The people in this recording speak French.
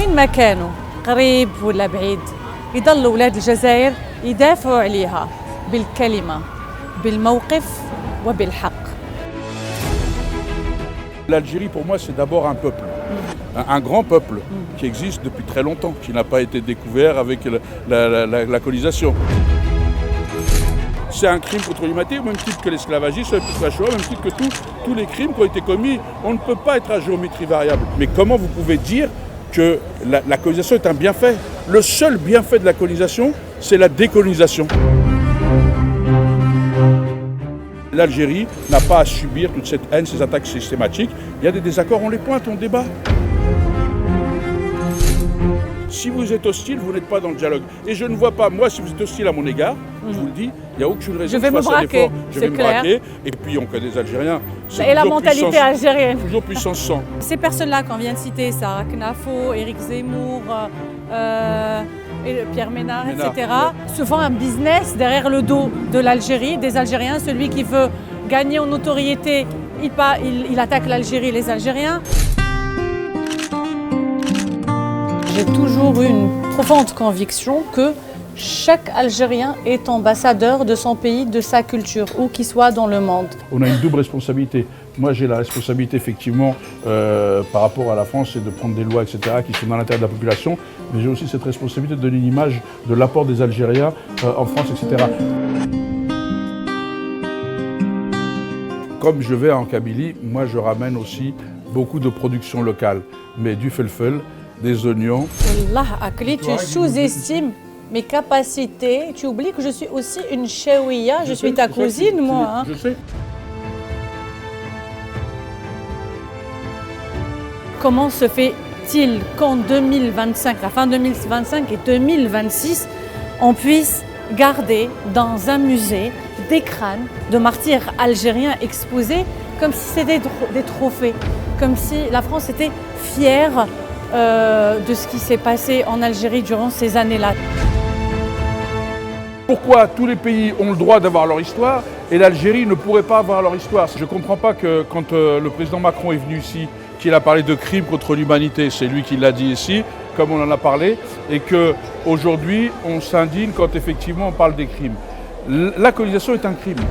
وين ما كانوا قريب ولا بعيد يضلوا أولاد الجزائر يدافعوا عليها بالكلمة بالموقف وبالحق. L'Algérie, pour moi, c'est d'abord un peuple, un grand peuple qui existe depuis très longtemps, qui n'a pas été découvert avec la colonisation. C'est un crime contre l'humanité, au même titre que l'esclavagisme, la Shoah, au même titre que tous les crimes qui ont été commis. On ne peut pas être à géométrie variable. Mais comment vous pouvez dire que la colonisation est un bienfait? Le seul bienfait de la colonisation, c'est la décolonisation. L'Algérie n'a pas à subir toute cette haine, ces attaques systématiques. Il y a des désaccords, on les pointe, on débat. Si vous êtes hostile, vous n'êtes pas dans le dialogue. Et je ne vois pas, moi, si vous êtes hostile à mon égard, je vous le dis, il n'y a aucune raison de faire un effort. Je vais me braquer. Et puis, on connaît des Algériens. Et la mentalité algérienne. Toujours puissance 100. Ces personnes-là qu'on vient de citer, Sarah Knafo, Éric Zemmour, Pierre Ménard, etc., se font un business derrière le dos de l'Algérie, des Algériens. Celui qui veut gagner en notoriété, il attaque l'Algérie, les Algériens. J'ai toujours eu une profonde conviction que chaque Algérien est ambassadeur de son pays, de sa culture, où qu'il soit dans le monde. On a une double responsabilité. Moi, j'ai la responsabilité, effectivement, par rapport à la France, c'est de prendre des lois, etc., qui sont dans l'intérêt de la population. Mais j'ai aussi cette responsabilité de donner une image de l'apport des Algériens en France, etc. Comme je vais en Kabylie, moi, je ramène aussi beaucoup de production locale. Mais du felfel, des oignons. Wallah, Akli, tu sous-estimes mes capacités. Tu oublies que je suis aussi une chaouia. Je suis ta cousine, moi. Hein. Je sais. Comment se fait-il qu'en 2025, la fin 2025 et 2026, on puisse garder dans un musée des crânes de martyrs algériens exposés comme si c'était des trophées, comme si la France était fière de ce qui s'est passé en Algérie durant ces années-là. Pourquoi tous les pays ont le droit d'avoir leur histoire et l'Algérie ne pourrait pas avoir leur histoire? Je ne comprends pas que quand le président Macron est venu ici, qu'il a parlé de crimes contre l'humanité, c'est lui qui l'a dit ici, comme on en a parlé, et qu'aujourd'hui on s'indigne quand effectivement on parle des crimes. La colonisation est un crime.